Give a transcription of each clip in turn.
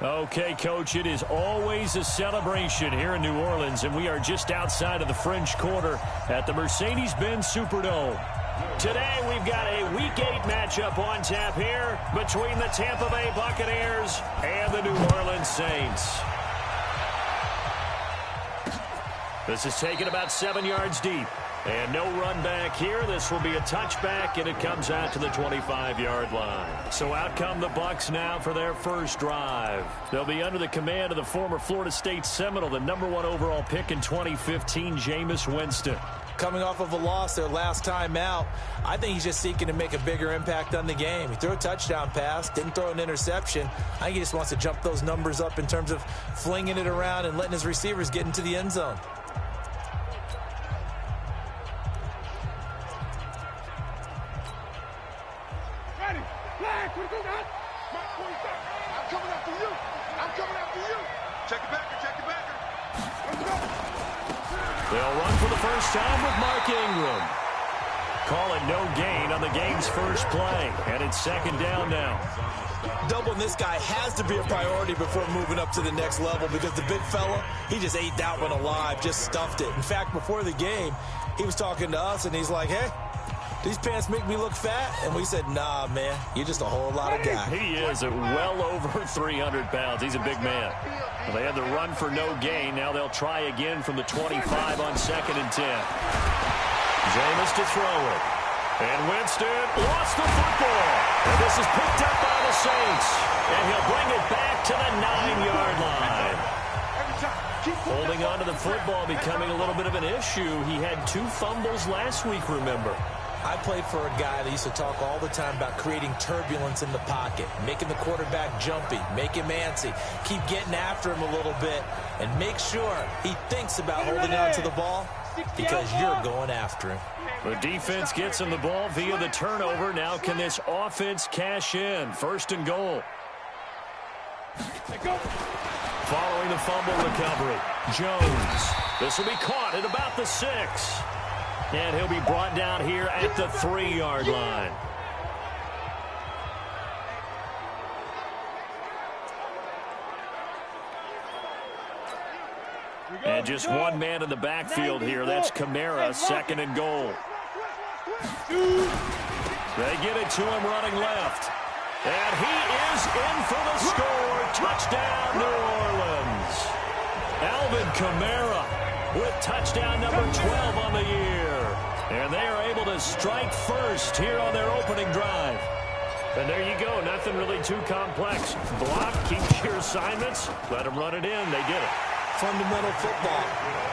Okay, Coach, it is always a celebration here in New Orleans, and we are just outside of the French Quarter at the Mercedes-Benz Superdome. Today, we've got a Week 8 matchup on tap here between the Tampa Bay Buccaneers and the New Orleans Saints. This is taken about 7 yards deep. And no run back here. This will be a touchback, and it comes out to the 25-yard line. So out come the Bucs now for their first drive. They'll be under the command of the former Florida State Seminole, the #1 overall pick in 2015, Jameis Winston. Coming off of a loss their last time out, I think he's just seeking to make a bigger impact on the game. He threw a touchdown pass, didn't throw an interception. I think he just wants to jump those numbers up in terms of flinging it around and letting his receivers get into the end zone. They'll run for the first time with Mark Ingram. Call it no gain on the game's first play, and it's second down now. Doubling this guy has to be a priority before moving up to the next level because the big fella, he just ate that one alive, just stuffed it. In fact, before the game, he was talking to us, and he's like, hey, these pants make me look fat? And we said, nah, man, you're just a whole lot of guy. He is at well over 300 pounds. He's a big man. Well, they had the run for no gain. Now they'll try again from the 25 on 2nd and 10. Jameis to throw it. And Winston lost the football. And this is picked up by the Saints. And he'll bring it back to the 9-yard line. Holding on to the football becoming a little bit of an issue. He had 2 fumbles last week, remember. I played for a guy that used to talk all the time about creating turbulence in the pocket, making the quarterback jumpy, make him antsy, keep getting after him a little bit, and make sure he thinks about holding on to the ball because you're going after him. The defense gets him the ball via the turnover. Now can this offense cash in? 1st and goal. Following the fumble recovery, Jones. This will be caught at about the 6. And he'll be brought down here at the 3-yard line. And just one man in the backfield here. That's Kamara, 2nd and goal. They get it to him running left. And he is in for the score. Touchdown, New Orleans. Alvin Kamara with touchdown number 12 on the year. And they are able to strike first here on their opening drive. And there you go. Nothing really too complex. Block, keep your assignments, let them run it in. They did it. Fundamental football.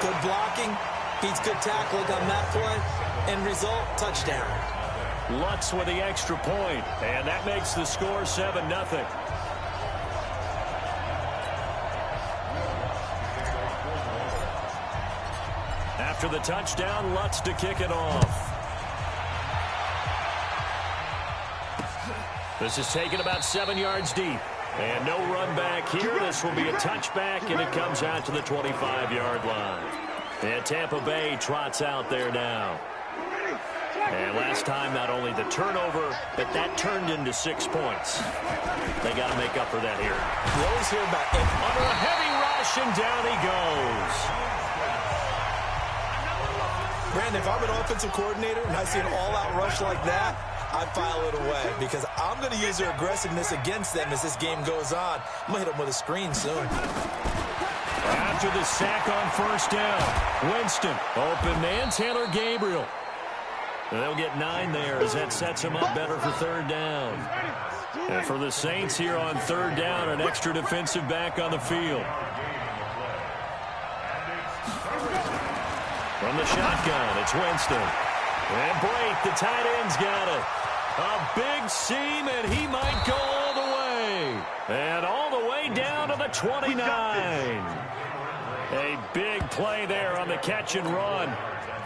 Good blocking, beats good tackling on that play. End result, touchdown. Lutz with the extra point. And that makes the score 7-0. After the touchdown, Lutz to kick it off. This is taken about 7 yards deep. And no run back here. This will be a touchback, and it comes out to the 25-yard line. And Tampa Bay trots out there now. And last time, not only the turnover, but that turned into 6 points. They got to make up for that here. You always hear about it. Under a heavy rush, and down he goes. Brandon, if I'm an offensive coordinator and I see an all-out rush like that, I file it away because I'm going to use their aggressiveness against them as this game goes on. I'm going to hit them with a screen soon. After the sack on 1st down, Winston, open man, Taylor Gabriel. And they'll get 9 there as that sets him up better for 3rd down. And for the Saints here on 3rd down, an extra defensive back on the field. From the shotgun, it's Winston. And Blake, the tight end's got it. A big seam, and he might go all the way. And all the way down to the 29. A big play there on the catch and run.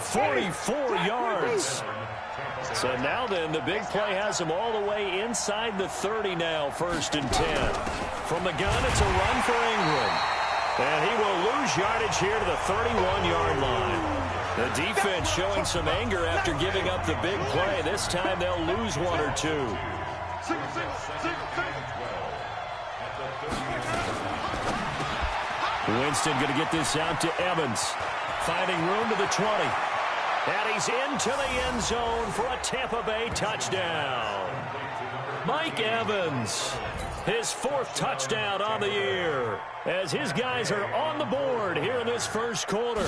44 yards. So now then, the big play has him all the way inside the 30 now, 1st and 10. From the gun, it's a run for Ingram. And he will lose yardage here to the 31-yard line. The defense showing some anger after giving up the big play. This time they'll lose 1 or 2. Winston going to get this out to Evans. Finding room to the 20. And he's into the end zone for a Tampa Bay touchdown. Mike Evans, his 4th touchdown on the year, as his guys are on the board here in this first quarter.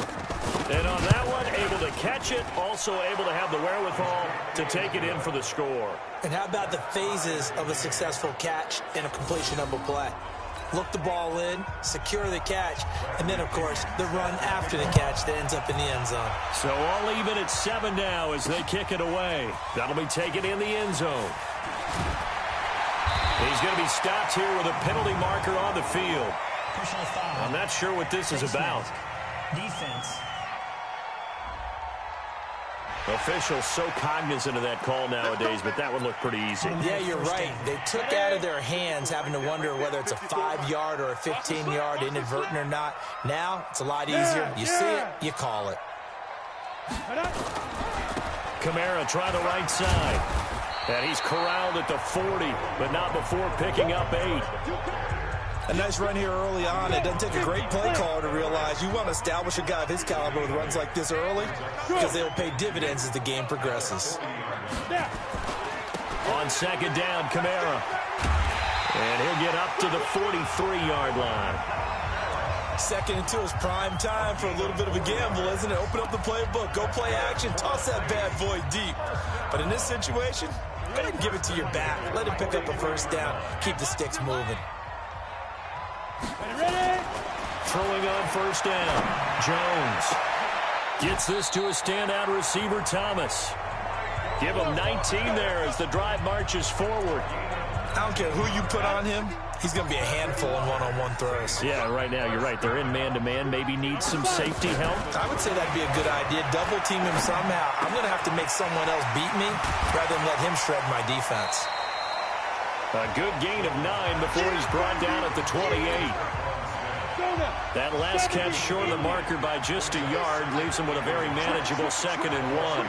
And on that one, able to catch it, also able to have the wherewithal to take it in for the score. And how about the phases of a successful catch and a completion of a play? Look the ball in, secure the catch, and then, of course, the run after the catch that ends up in the end zone. So all even at 7 now as they kick it away. That'll be taken in the end zone. He's going to be stopped here with a penalty marker on the field. I'm not sure what this is about. Defense. Officials so cognizant of that call nowadays, but that one looked pretty easy. Yeah, you're right. They took out of their hands having to wonder whether it's a 5-yard or a 15-yard, inadvertent or not. Now, it's a lot easier. You see it, you call it. Kamara trying the right side. And he's corralled at the 40, but not before picking up 8. A nice run here early on. It doesn't take a great play caller to realize you want to establish a guy of his caliber with runs like this early because they will pay dividends as the game progresses. On second down, Kamara. And he'll get up to the 43-yard line. 2nd and 2 is prime time for a little bit of a gamble, isn't it? Open up the playbook, go play action, toss that bad boy deep. But in this situation, go ahead and give it to your back. Let him pick up a first down. Keep the sticks moving. Ready? Throwing on first down. Jones gets this to a standout receiver, Thomas. Give him 19 there as the drive marches forward. I don't care who you put on him. He's going to be a handful in one-on-one throws. Yeah, right now you're right. They're in man-to-man. Maybe need some safety help. I would say that'd be a good idea. Double team him somehow. I'm going to have to make someone else beat me rather than let him shred my defense. A good gain of 9 before he's brought down at the 28. That last catch short of the marker by just a yard leaves him with a very manageable 2nd and 1.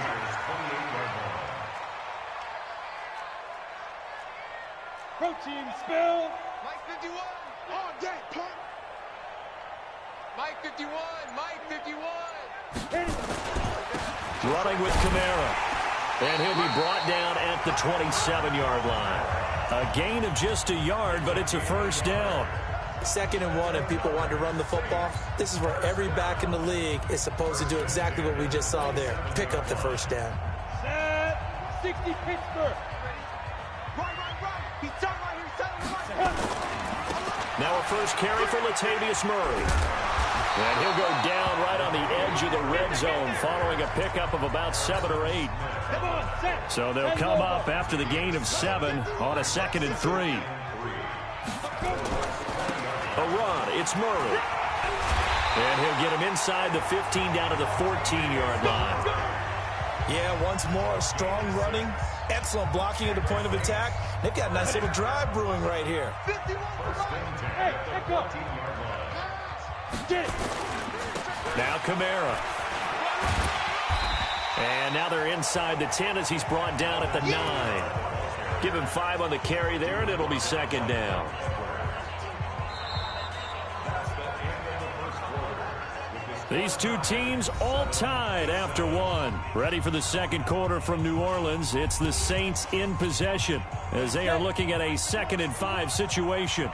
Protein spill. Mike 51. Oh, yeah, punt. Mike 51. Mike 51. Running with Kamara. And he'll be brought down at the 27-yard line. A gain of just a yard, but it's a first down. 2nd and 1, and people want to run the football. This is where every back in the league is supposed to do exactly what we just saw there. Pick up the first down. Set. 60 Pittsburgh. Right. He's done right here. He's done right. Now a first carry for Latavius Murray. And he'll go down right on the edge of the red zone following a pickup of about 7 or 8. Come on, set. So they'll come up after the gain of 7 on a 2nd and 3. A run, it's Murray. And he'll get him inside the 15 down to the 14-yard line. Yeah, once more, strong running, excellent blocking at the point of attack. They've got a nice little drive brewing right here. 51. Hey, let go. Get it. Now Kamara. And now they're inside the 10 as he's brought down at the 9. Give him 5 on the carry there, and it'll be 2nd down. These two teams all tied after 1. Ready for the second quarter from New Orleans. It's the Saints in possession as they are looking at a 2nd and 5 situation.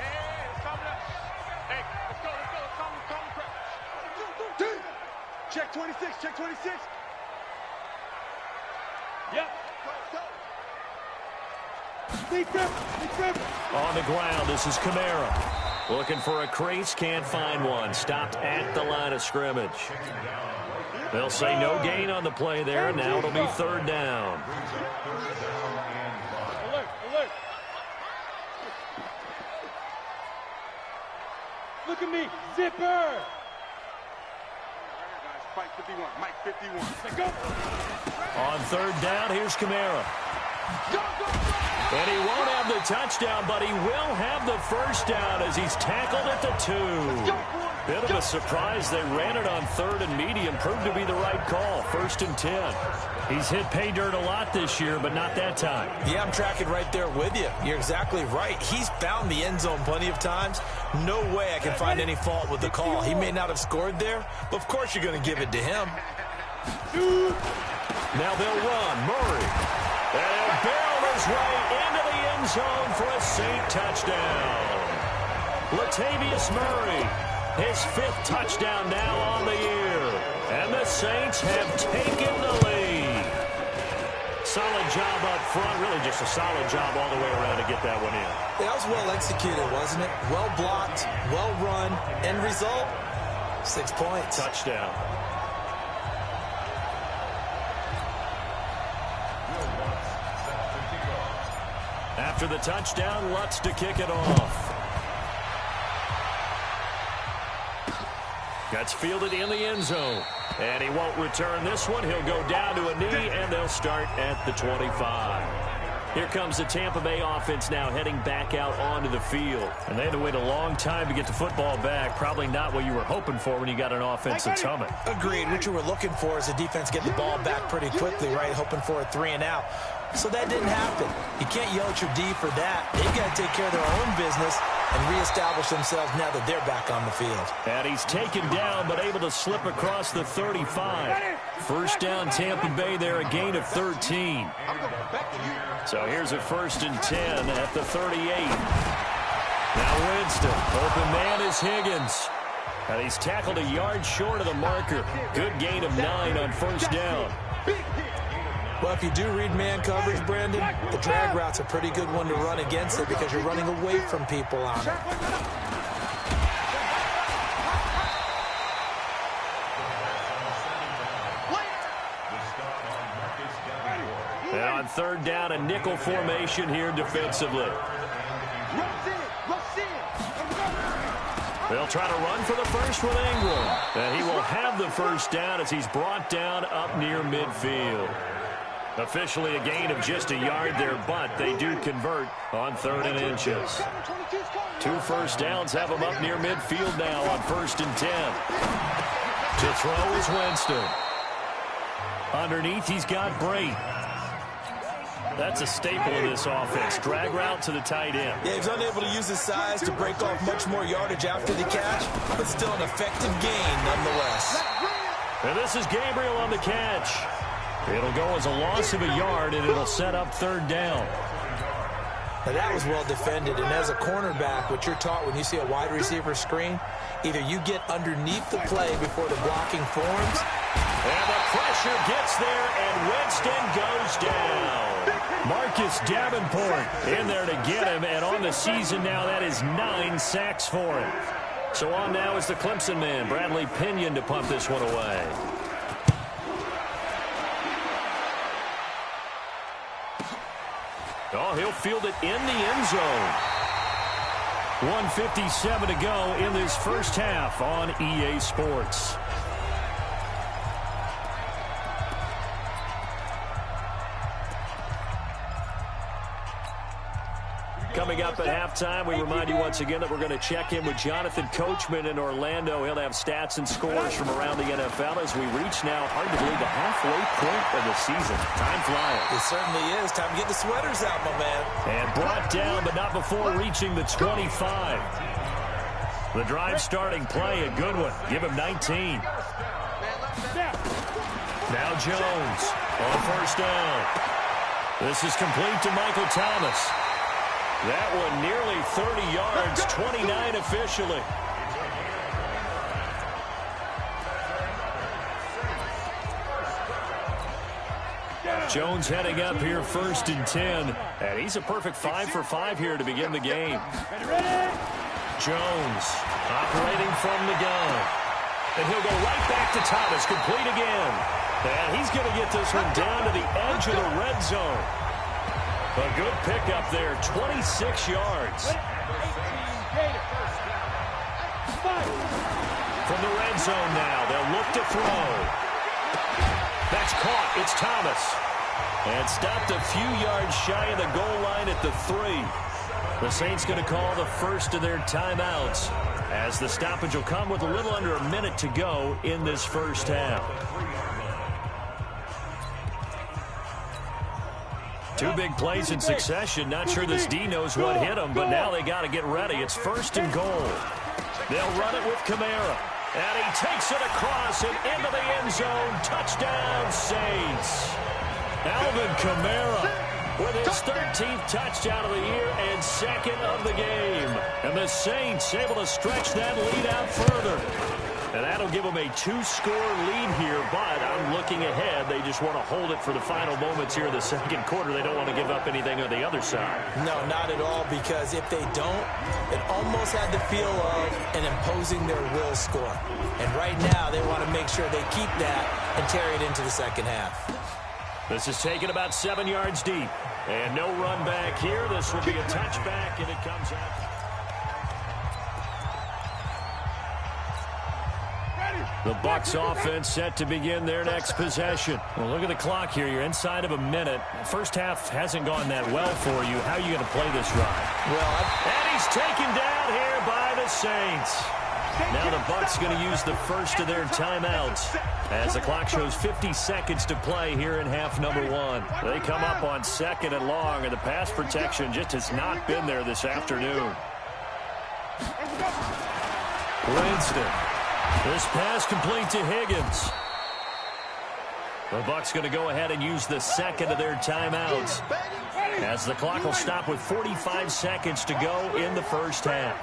Check 26. Check 26. Yep. Deep grip. On the ground, this is Kamara. Looking for a crease, can't find one. Stopped at the line of scrimmage. They'll say no gain on the play there. Now it'll be 3rd down. Alert. Look at me. Zipper. Mike 51. Mike 51. Let's go. On 3rd down, here's Kamara. And he won't have the touchdown, but he will have the first down as he's tackled at the 2. Bit of a surprise. They ran it on 3rd and medium. Proved to be the right call. 1st and 10. He's hit pay dirt a lot this year, but not that time. Yeah, I'm tracking right there with you. You're exactly right. He's found the end zone plenty of times. No way I can find any fault with the call. He may not have scored there, but of course you're going to give it to him. Now they'll run. Murray. And he'll barrel his way into the end zone for a Saint touchdown. Latavius Murray. His 5th touchdown now on the year. And the Saints have taken the lead. Solid job up front. Really just a solid job all the way around to get that one in. That was well executed, wasn't it? Well blocked, well run. End result, 6 points. Touchdown. After the touchdown, Lutz to kick it off. Gets fielded in the end zone. And he won't return this one. He'll go down to a knee, and they'll start at the 25. Here comes the Tampa Bay offense now heading back out onto the field. And they had to wait a long time to get the football back. Probably not what you were hoping for when you got an offense that's humming. Agreed. What you were looking for is the defense get the ball back pretty quickly, right? Hoping for a 3 and out. So that didn't happen. You can't yell at your D for that. They've got to take care of their own business and reestablish themselves now that they're back on the field. And he's taken down but able to slip across the 35. First down Tampa Bay there, a gain of 13. So here's a 1st and 10 at the 38. Now Winston. Open man is Higgins. And he's tackled a yard short of the marker. Good gain of 9 on 1st down. Well, if you do read man coverage, Brandon, the drag route's a pretty good one to run against it because you're running away from people on it. And on 3rd down, a nickel formation here defensively. They'll try to run for the first with Ingram. And he will have the 1st down as he's brought down up near midfield. Officially a gain of just a yard there, but they do convert on 3rd and inches. 2 1st downs have them up near midfield now on 1st and 10. To throw is Winston. Underneath, he's got Brate. That's a staple of this offense. Drag route to the tight end. Yeah, he's unable to use his size to break off much more yardage after the catch, but still an effective gain nonetheless. And this is Gabriel on the catch. It'll go as a loss of a yard, and it'll set up 3rd down. Now that was well defended, and as a cornerback, what you're taught when you see a wide receiver screen, either you get underneath the play before the blocking forms. And the pressure gets there, and Winston goes down. Marcus Davenport in there to get him, and on the season now, that is 9 sacks for him. So on now is the Clemson man, Bradley Pinion, to punt this one away. Oh, he'll field it in the end zone. 1:57 to go in this first half on EA Sports. Coming up at halftime, we remind you once again that we're going to check in with Jonathan Coachman in Orlando. He'll have stats and scores from around the NFL as we reach now, hard to believe, the halfway point of the season. Time flying. It certainly is. Time to get the sweaters out, my man. And brought down, but not before reaching the 25. The drive starting play, a good one. Give him 19. Now Jones on 1st down. This is complete to Michael Thomas. That one nearly 30 yards, 29 officially. Jones heading up here 1st and 10. And he's a perfect 5 for 5 here to begin the game. Jones operating from the gun. And he'll go right back to Thomas, complete again. And he's going to get this one down to the edge of the red zone. A good pickup there, 26 yards. From the red zone now, they'll look to throw. That's caught, it's Thomas. And stopped a few yards shy of the goal line at the 3. The Saints going to call the first of their timeouts, as the stoppage will come with a little under a minute to go in this first half. Two big plays in succession. Not sure this D knows what hit him, but now they got to get ready. It's 1st and goal. They'll run it with Kamara. And he takes it across and into the end zone. Touchdown, Saints. Alvin Kamara with his 13th touchdown of the year and 2nd of the game. And the Saints able to stretch that lead out further. And that'll give them a 2-score lead here, but I'm looking ahead. They just want to hold it for the final moments here in the second quarter. They don't want to give up anything on the other side. No, not at all, because if they don't, it almost had the feel of an imposing their will score. And right now, they want to make sure they keep that and carry it into the second half. This is taken about 7 yards deep. And no run back here. This will be a touchback, and it comes out. The Bucs offense set to begin their next possession. Well, look at the clock here. You're inside of a minute. First half hasn't gone that well for you. How are you going to play this ride? And he's taken down here by the Saints. Now the Bucs going to use the first of their timeouts as the clock shows 50 seconds to play here in half number 1. They come up on 2nd and long, and the pass protection just has not been there this afternoon. Winston. This pass complete to Higgins. The Bucs going to go ahead and use the second of their timeouts as the clock will stop with 45 seconds to go in the first half.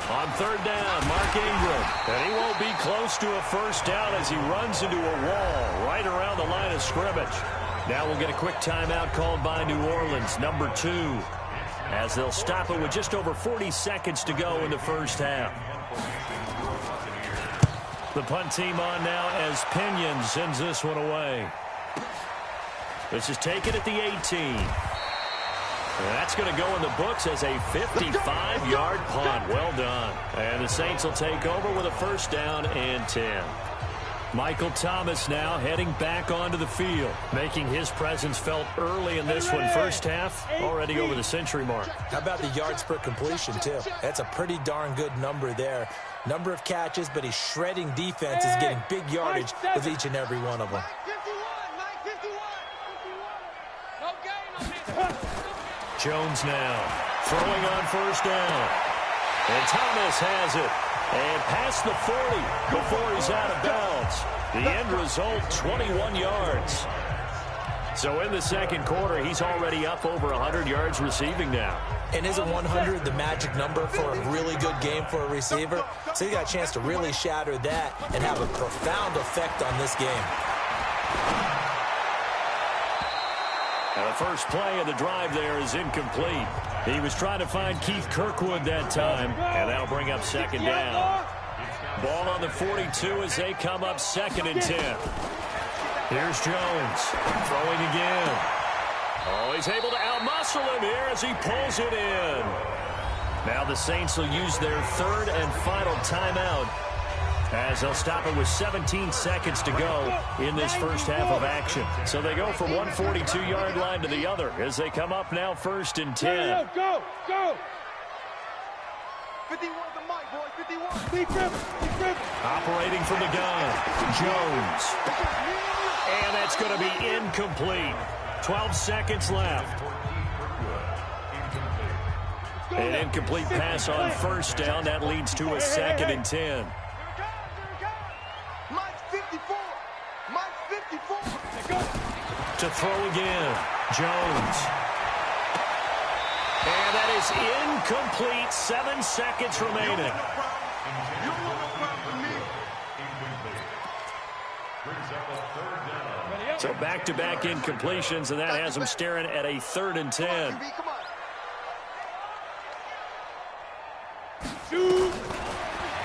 On 3rd down, Mark Ingram. And he won't be close to a first down as he runs into a wall right around the line of scrimmage. Now we'll get a quick timeout called by New Orleans, number 2, as they'll stop it with just over 40 seconds to go in the first half. The punt team on now as Pinion sends this one away. This is taken at the 18. And that's going to go in the books as a 55-yard punt. Well done. And the Saints will take over with a first down and 10. Michael Thomas now heading back onto the field, making his presence felt early in this one. First half, already over the century mark. How about the yards per completion, too? That's a pretty darn good number there. Number of catches, but he's shredding defense, is getting big yardage with each and every one of them. Jones now throwing on first down. And Thomas has it. And past the 40 before he's out of bounds. The end result, 21 yards. So in the second quarter, he's already up over 100 yards receiving now. And isn't 100 the magic number for a really good game for a receiver? So he got a chance to really shatter that and have a profound effect on this game. Now the first play of the drive there is incomplete. He was trying to find Keith Kirkwood that time, and that'll bring up 2nd down. Ball on the 42 as they come up 2nd and 10. Here's Jones throwing again. Oh, he's able to outmuscle him here as he pulls it in. Now the Saints will use their 3rd and final timeout as they'll stop it with 17 seconds to go in this first half of action. So they go from one 42-yard line to the other as they come up now 1st and 10. Go! 51 the mic, boys, 51. Defense. Operating from the gun, Jones. And that's going to be incomplete. 12 seconds left. An incomplete pass on first down. That leads to a 2nd and 10. To throw again, Jones. And that is incomplete. 7 seconds remaining. So back-to-back incompletions, and that has them staring at a 3rd and 10.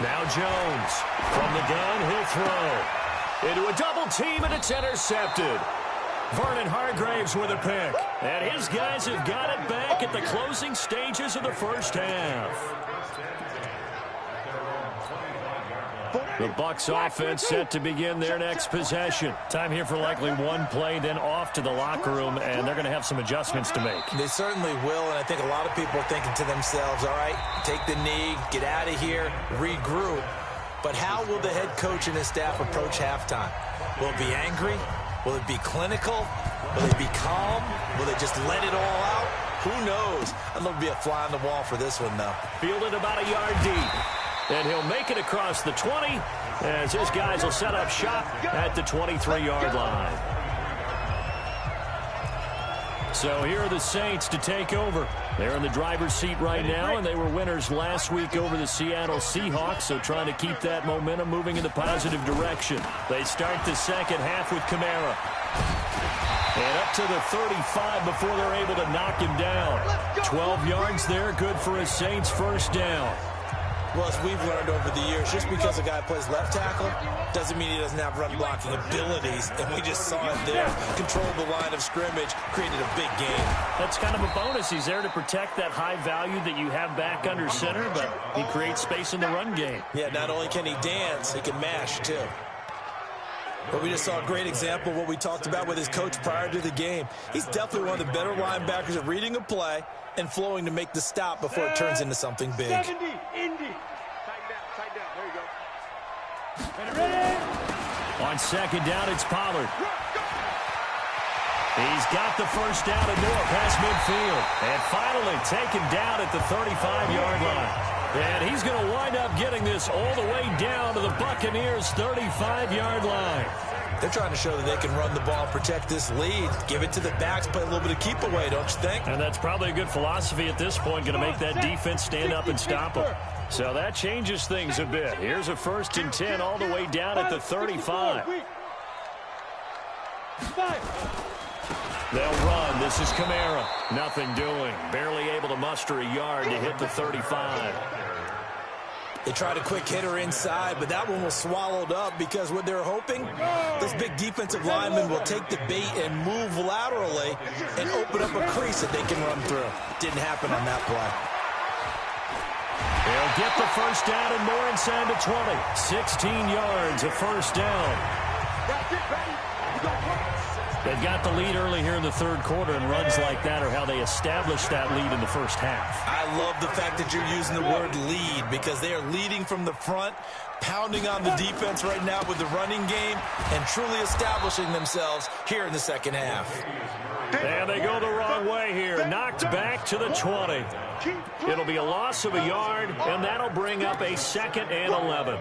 Now Jones from the gun, he'll throw into a double team, and it's intercepted. Vernon Hargraves with a pick, and his guys have got it back at the closing stages of the first half. The Bucs offense set to begin their next possession. Time here for likely one play, then off to the locker room, and they're going to have some adjustments to make. They certainly will, and I think a lot of people are thinking to themselves, all right, take the knee, get out of here, regroup. But how will the head coach and his staff approach halftime? Will it be angry? Will it be clinical? Will they be calm? Will they just let it all out? Who knows? I'd love to be a fly on the wall for this one, though. Fielded about a yard deep. And he'll make it across the 20 as his guys will set up shop at the 23-yard line. So here are the Saints to take over. They're in the driver's seat right now, and they were winners last week over the Seattle Seahawks, so trying to keep that momentum moving in the positive direction. They start the second half with Kamara. And up to the 35 before they're able to knock him down. 12 yards there, good for a Saints first down. Well, as we've learned over the years, just because a guy plays left tackle doesn't mean he doesn't have run-blocking abilities, and we just saw it there. Controlled the line of scrimmage, created a big game. That's kind of a bonus. He's there to protect that high value that you have back under center, but he creates space in the run game. Yeah, not only can he dance, he can mash, too. But we just saw a great example of what we talked about with his coach prior to the game. He's definitely one of the better linebackers at reading a play and flowing to make the stop before it turns into something big. 70, Indy. Tight down. There you go. Ready? On second down, it's Pollard. He's got the first down and more past midfield. And finally taken down at the 35-yard line. And he's going to wind up getting this all the way down to the Buccaneers' 35-yard line. They're trying to show that they can run the ball, protect this lead, give it to the backs, play a little bit of keep away, don't you think? And that's probably a good philosophy at this point, going to make that defense stand up and stop them. So that changes things a bit. Here's a 1st and 10 all the way down at the 35. They'll run. This is Kamara. Nothing doing. Barely able to muster a yard to hit the 35. They tried a quick hitter inside, but that one was swallowed up because what they're hoping, those big defensive linemen will take the bait and move laterally and open up a crease that they can run through. Didn't happen on that play. They'll get the first down and more inside the 20. 16 yards, a first down. They've got the lead early here in the third quarter, and runs like that are how they establish that lead in the first half. I love the fact that you're using the word lead because they are leading from the front, pounding on the defense right now with the running game, and truly establishing themselves here in the second half. And they go the wrong way here. Knocked back to the 20. It'll be a loss of a yard, and that'll bring up a 2nd and 11.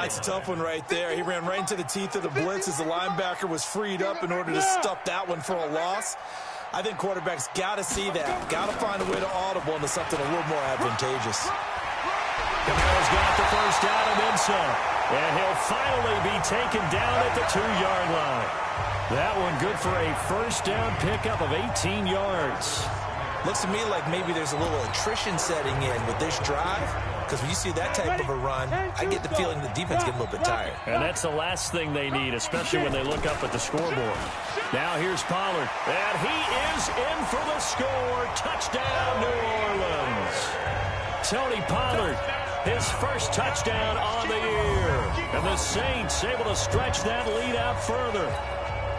It's a tough one right there. He ran right into the teeth of the blitz as the linebacker was freed up in order to stuff that one for a loss. I think quarterbacks got to see that. Got to find a way to audible into something a little more advantageous. Kamara's got the first down and then some. And he'll finally be taken down at the 2-yard line. That one good for a first down pickup of 18 yards. Looks to me like maybe there's a little attrition setting in with this drive. Because when you see that type of a run, I get the feeling the defense getting a little bit tired. And that's the last thing they need, especially when they look up at the scoreboard. Now here's Pollard. And he is in for the score. Touchdown, New Orleans. Tony Pollard, his first touchdown on the year. And the Saints able to stretch that lead out further.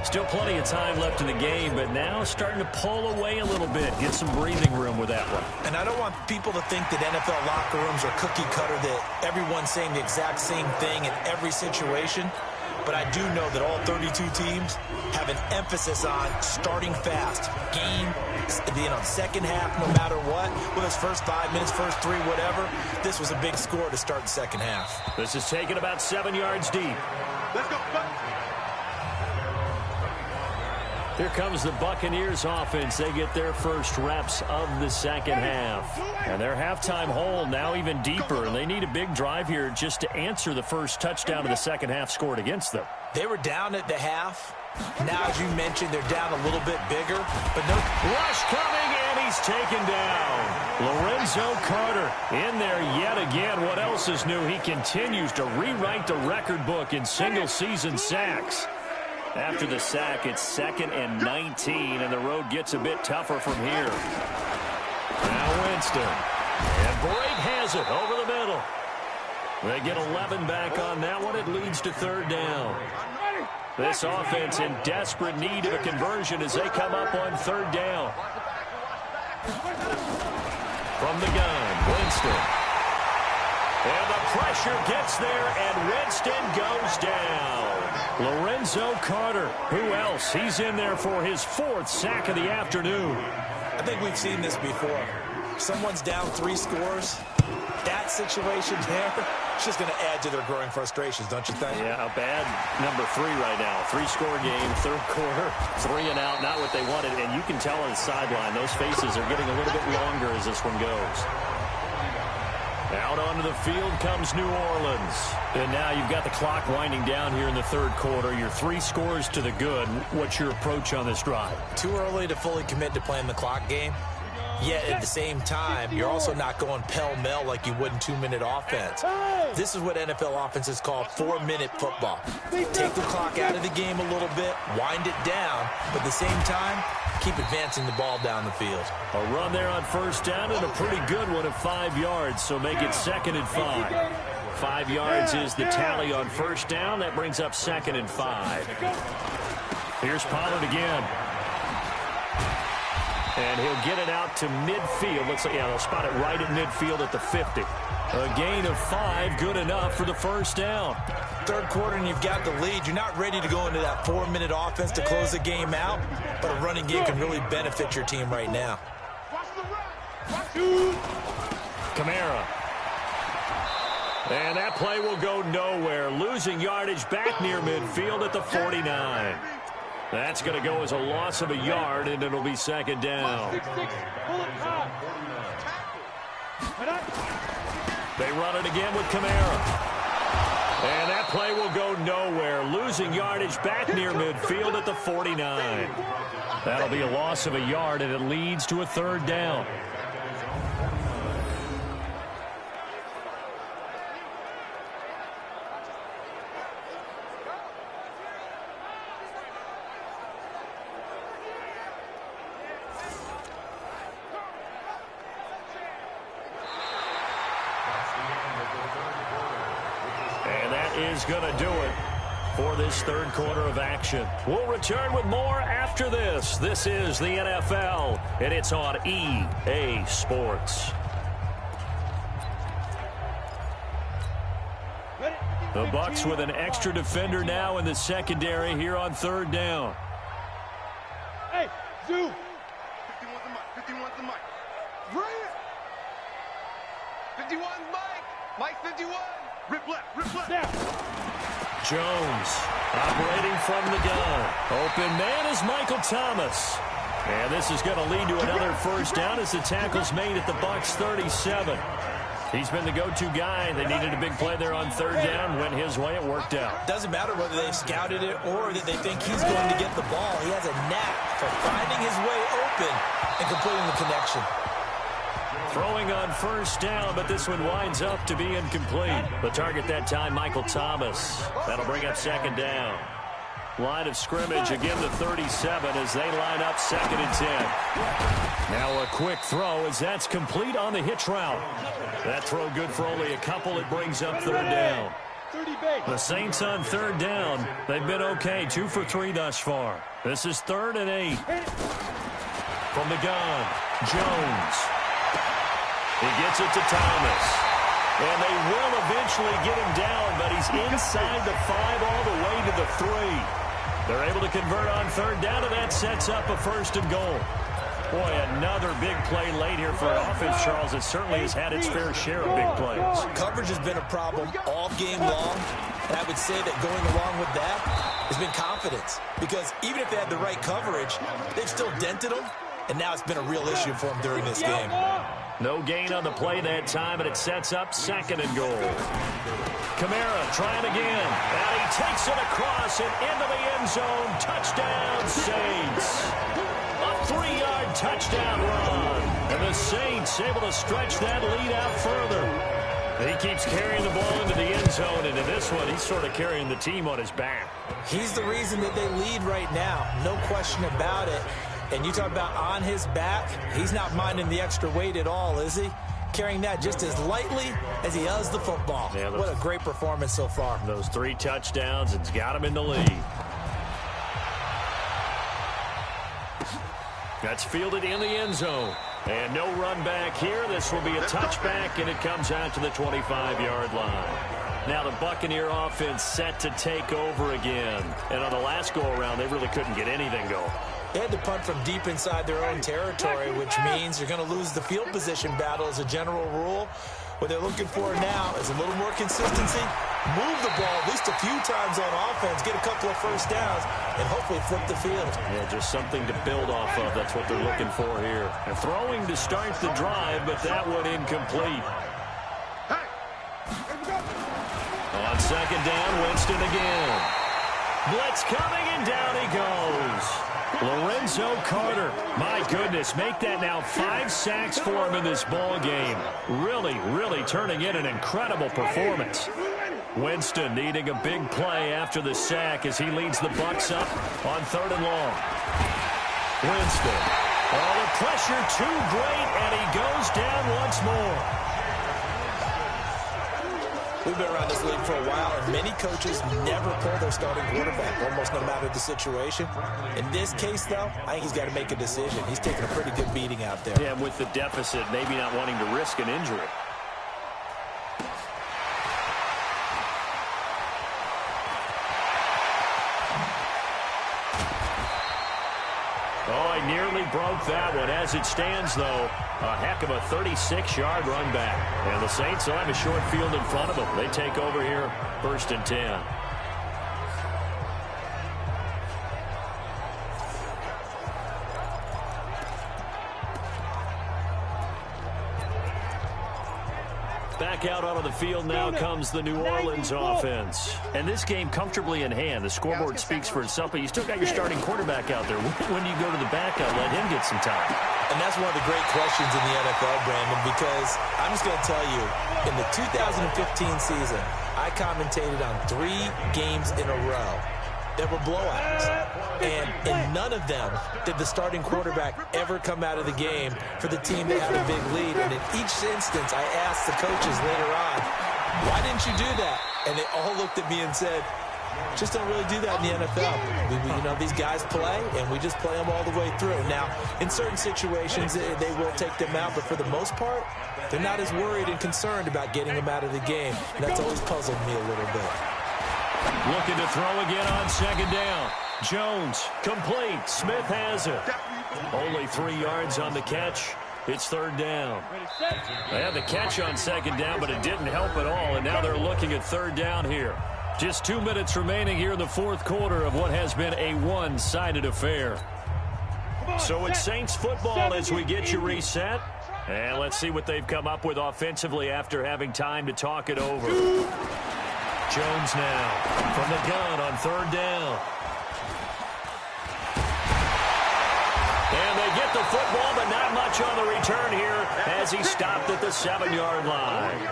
Still plenty of time left in the game, but now starting to pull away a little bit. Get some breathing room with that one. And I don't want people to think that NFL locker rooms are cookie cutter, that everyone's saying the exact same thing in every situation. But I do know that all 32 teams have an emphasis on starting fast. Game, second half, no matter what. Whether it's first 5 minutes, first 3, whatever. This was a big score to start the second half. This is taken about 7 yards deep. Let's go. Here comes the Buccaneers offense. They get their first reps of the second half. And their halftime hole now even deeper. And they need a big drive here just to answer the first touchdown of the second half scored against them. They were down at the half. Now, as you mentioned, they're down a little bit bigger. But no rush coming, and he's taken down. Lorenzo Carter in there yet again. What else is new? He continues to rewrite the record book in single-season sacks. After the sack, it's 2nd and 19, and the road gets a bit tougher from here. Now Winston. And Brake has it over the middle. They get 11 back on that one. It leads to third down. This offense in desperate need of a conversion as they come up on third down. From the gun, Winston. And the pressure gets there, and Winston goes down. Lorenzo Carter, who else? He's in there for his 4th sack of the afternoon. I think we've seen this before. Someone's down 3 scores. That situation there, it's just going to add to their growing frustrations, don't you think? Yeah, a bad number 3 right now. 3-score game, third quarter, 3 and out, not what they wanted. And you can tell on the sideline, those faces are getting a little bit longer as this one goes. Out onto the field comes New Orleans. And now you've got the clock winding down here in the third quarter. You're 3 scores to the good. What's your approach on this drive? Too early to fully commit to playing the clock game. Yet at the same time, you're also not going pell-mell like you would in 2-minute offense. This is what NFL offenses call 4-minute football. Take the clock out of the game a little bit, wind it down, but at the same time, keep advancing the ball down the field. A run there on first down and a pretty good one of 5 yards, so make it 2nd and 5. 5 yards is the tally on first down. That brings up 2nd and 5. Here's Pollard again. And he'll get it out to midfield. Let's say, yeah, they'll spot it right at midfield at the 50. A gain of 5, good enough for the first down. Third quarter and you've got the lead. You're not ready to go into that 4-minute offense to close the game out, but a running game can really benefit your team right now. Kamara. And that play will go nowhere. Losing yardage back near midfield at the 49. That's going to go as a loss of a yard, and it'll be 2nd down. They run it again with Kamara. And that play will go nowhere. Losing yardage back near midfield at the 49. That'll be a loss of a yard, and it leads to a 3rd down. Is going to do it for this third quarter of action. We'll return with more after this. This is the NFL, and it's on EA Sports. The Bucs with an extra defender now in the secondary here on third down. Hey, Zoo. 51's the mic. 51's the mic. Bring it. 51's Mike. Mike 51. Rip left. Rip left. Down. Jones operating from the gun. Open man is Michael Thomas. And this is going to lead to another first down as the tackle's made at the Bucs 37. He's been the go-to guy. They needed a big play there on third down. Went his way. It worked out. Doesn't matter whether they scouted it or that they think he's going to get the ball. He has a knack for finding his way open and completing the connection. Throwing on first down, but this one winds up to be incomplete. The target that time, Michael Thomas. That'll bring up 2nd down. Line of scrimmage again to 37 as they line up 2nd and 10. Now a quick throw as that's complete on the hitch route. That throw good for only a couple. It brings up 3rd down. The Saints on 3rd down. They've been okay. 2 for 3 thus far. This is 3rd and 8. From the gun, Jones. He gets it to Thomas. And they will eventually get him down, but he's inside the 5 all the way to the 3. They're able to convert on 3rd down, and that sets up a 1st and goal. Boy, another big play late here for offense, Charles. It certainly has had its fair share of big plays. Coverage has been a problem all game long, and I would say that going along with that has been confidence. Because even if they had the right coverage, they've still dented them, and now it's been a real issue for them during this game. No gain on the play that time, and it sets up 2nd and goal. Kamara trying again. And he takes it across and into the end zone. Touchdown, Saints. A 3-yard touchdown run. And the Saints able to stretch that lead out further. He keeps carrying the ball into the end zone, and in this one, he's sort of carrying the team on his back. He's the reason that they lead right now. No question about it. And you talk about on his back, he's not minding the extra weight at all, is he? carrying that just as lightly as he does the football. Yeah, what a great performance so far. Those 3 touchdowns, it's got him in the lead. That's fielded in the end zone. And no run back here. This will be a touchback, and it comes out to the 25-yard line. Now the Buccaneer offense set to take over again. And on the last go-around, they really couldn't get anything going. They had to punt from deep inside their own territory, which means you're going to lose the field position battle as a general rule. What they're looking for now is a little more consistency, move the ball at least a few times on offense, get a couple of first downs, and hopefully flip the field. Yeah, just something to build off of. That's what they're looking for here. And throwing to start the drive, but that one incomplete. On second down, Winston again. Blitz coming, and down he goes. Lorenzo Carter. My goodness, make that now 5 sacks for him in this ball game. Really, really turning in an incredible performance. Winston needing a big play after the sack as he leads the Bucs up on 3rd and long. Winston. Oh, the pressure too great, and he goes down once more. We've been around this league for a while, and many coaches never pull their starting quarterback, almost no matter the situation. In this case, though, I think he's got to make a decision. He's taking a pretty good beating out there. Yeah, with the deficit, maybe not wanting to risk an injury. Oh, I nearly broke that one. As it stands, though, a heck of a 36-yard run back. And the Saints will have a short field in front of them. They take over here, 1st and 10. Back out onto the field now comes the New Orleans offense. And this game comfortably in hand. The scoreboard speaks for itself, but you still got your starting quarterback out there. When do you go to the backup, let him get some time? And that's one of the great questions in the NFL, Brandon, because I'm just going to tell you, in the 2015 season, I commentated on 3 games in a row that were blowouts. And in none of them did the starting quarterback ever come out of the game for the team that had a big lead. And in each instance, I asked the coaches later on, why didn't you do that? And they all looked at me and said, just don't really do that in the NFL. You know, these guys play, and we just play them all the way through. Now, in certain situations, they will take them out, but for the most part, they're not as worried and concerned about getting them out of the game. And that's always puzzled me a little bit. Looking to throw again on second down. Jones, complete. Smith has it. Only 3 yards on the catch. It's 3rd down. They had the catch on second down, but it didn't help at all, and now they're looking at 3rd down here. Just 2 minutes remaining here in the 4th quarter of what has been a one-sided affair. So it's Saints football as we get you reset. And let's see what they've come up with offensively after having time to talk it over. Jones now from the gun on 3rd down. And they get the football, but not much on the return here as he stopped at the 7-yard line.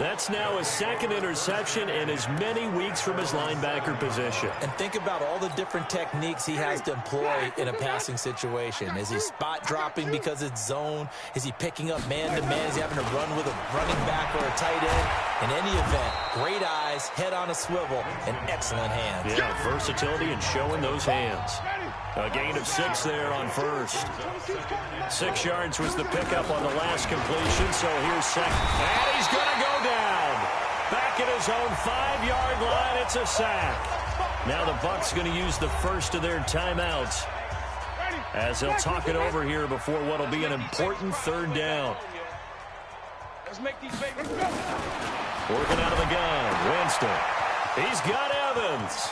That's now his 2nd interception in as many weeks from his linebacker position. And think about all the different techniques he has to employ in a passing situation. Is he spot dropping because it's zone? Is he picking up man-to-man? Is he having to run with a running back or a tight end? In any event, great eyes, head on a swivel, and excellent hands. Yeah, versatility and showing those hands. A gain of 6 there on 1st. 6 yards was the pickup on the last completion, so here's 2nd. And he's going to go down. Back at his own 5-yard line, it's a sack. Now the Bucs going to use the first of their timeouts as they'll talk it over here before what will be an important 3rd down. Let's make these babies go. Working out of the gun, Winston. He's got Evans.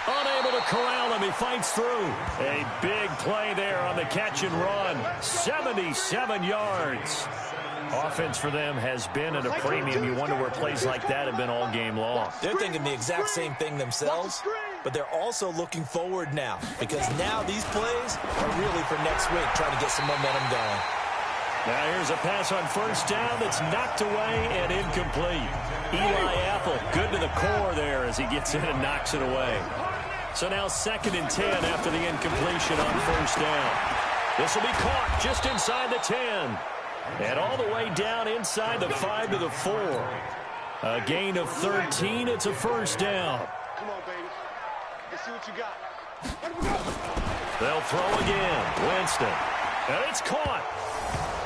Unable to corral him. He fights through. A big play there on the catch and run. 77 yards. Offense for them has been at a premium. You wonder where plays like that have been all game long. They're thinking the exact same thing themselves, but they're also looking forward now because now these plays are really for next week, trying to get some momentum going. Now here's a pass on 1st down that's knocked away and incomplete. Eli Apple, good to the core there as he gets in and knocks it away. So now 2nd and 10 after the incompletion on 1st down. This will be caught just inside the 10. And all the way down inside the 5 to the 4. A gain of 13. It's a first down. Come on, baby. Let's see what you got. They'll throw again. Winston. And it's caught.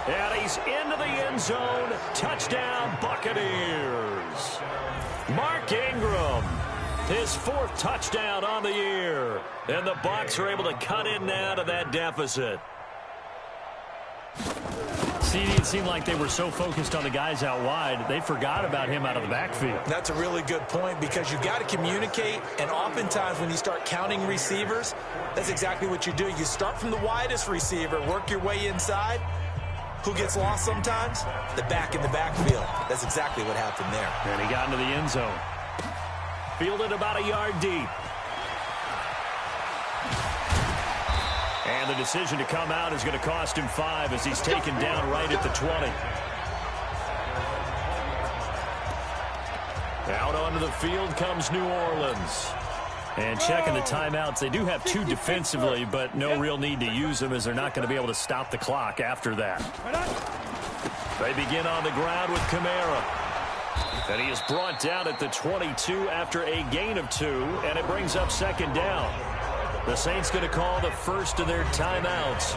And he's into the end zone. Touchdown, Buccaneers. Mark Ingram, his 4th touchdown on the year. And the Bucs are able to cut in now to that deficit. It seemed like they were so focused on the guys out wide, they forgot about him out of the backfield. That's a really good point because you've got to communicate, and oftentimes when you start counting receivers, that's exactly what you do. You start from the widest receiver, work your way inside. Who gets lost sometimes? The back in the backfield. That's exactly what happened there. And he got into the end zone. Fielded about a yard deep. And the decision to come out is going to cost him 5 as he's taken down right at the 20. Out onto the field comes New Orleans. And checking the timeouts, they do have 2 defensively, but no real need to use them as they're not going to be able to stop the clock after that. They begin on the ground with Kamara. And he is brought down at the 22 after a gain of 2, and it brings up second down. The Saints going to call the first of their timeouts.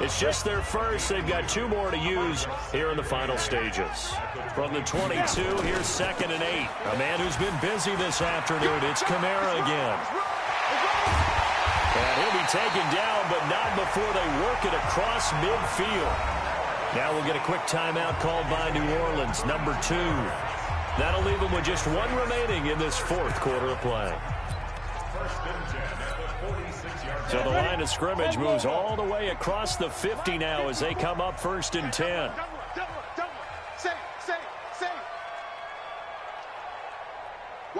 It's just their first. They've got 2 more to use here in the final stages. From the 22, here's 2nd and 8. A man who's been busy this afternoon. It's Kamara again. And he'll be taken down, but not before they work it across midfield. Now we'll get a quick timeout called by New Orleans, number 2. That'll leave them with just 1 remaining in this 4th quarter of play. So the line of scrimmage moves all the way across the 50 now as they come up 1st and 10. Say.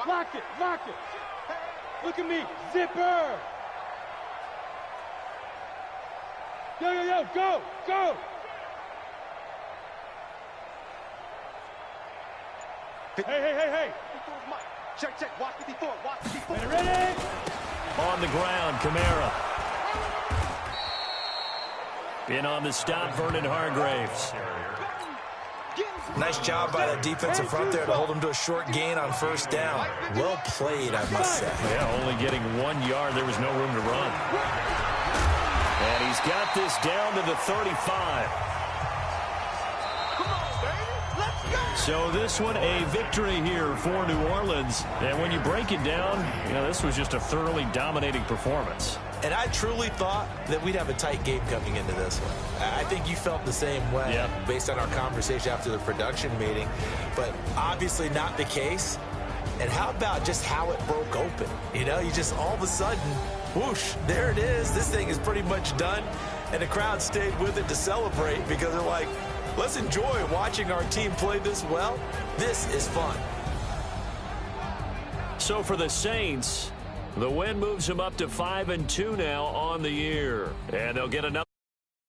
Lock it. Look at me. Zipper. Yo, go. Hey. Check. Watch 54. Ready? On the ground, Kamara. In on the stop, Vernon Hargreaves. Nice job by the defensive front there to hold him to a short gain on 1st down. Well played, I must say. Yeah, only getting 1 yard. There was no room to run. And he's got this down to the 35. So this one, a victory here for New Orleans. And when you break it down, this was just a thoroughly dominating performance. And I truly thought that we'd have a tight game coming into this one. I think you felt the same way based on our conversation after the production meeting. But obviously not the case. And how about just how it broke open? You just all of a sudden, whoosh, there it is. This thing is pretty much done. And the crowd stayed with it to celebrate because they're like, let's enjoy watching our team play this well. This is fun. So for the Saints, the win moves them up to 5-2 now on the year. And they'll get another.